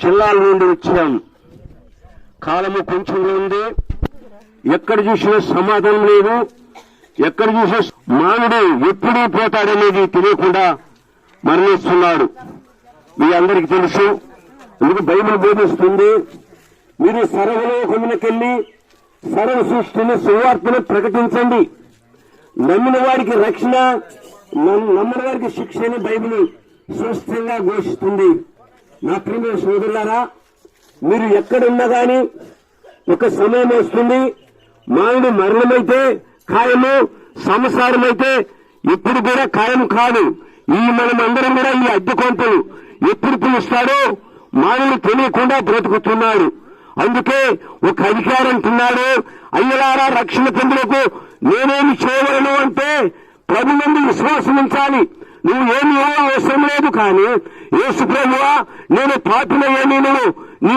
జిల్లాల నుండి వచ్చాం. కాలము కొంచెం ఉంది. ఎక్కడ చూసినా సమాధానం లేదు. ఎక్కడ చూసినా మానవుడు ఎప్పుడూ పోతాడనేది తెలియకుండా మరణిస్తున్నాడు. మీ అందరికీ తెలుసు. అందుకు బైబిల్ బోధిస్తుంది, మీరు సర్వలోకమునకెళ్లి సర్వ సృష్టిని సువార్తను ప్రకటించండి. నమ్మిన వారికి రక్షణ, నమ్మిన వారికి శిక్ష అని బైబిల్ స్పష్టంగా ఘోషిస్తుంది. నా ప్రియమైన సోదరులారా, మీరు ఎక్కడున్నా గాని ఒక సమయం వస్తుంది, మానవుడు మరణమైతే ఖాయము, సంసారమైతే ఎప్పుడు కూడా ఖాయం కాదు. మనం అందరం కూడా ఈ అద్దె కొంపలు ఎప్పుడు పిలుస్తాడో మానవుడు తెలియకుండా బ్రతుకుతున్నాడు. అందుకే ఒక అధికారం అంటున్నాడు, అయ్యలారా రక్షణ పొందులకు నేనేమి చేయగలను అంటే ప్రభు నందు విశ్వాసం ఉంచాలి. నువ్వు ఏమి అవసరం లేదు, కానీ యేసు ప్రభువా నేను పాపినయ్యా, నేను నీ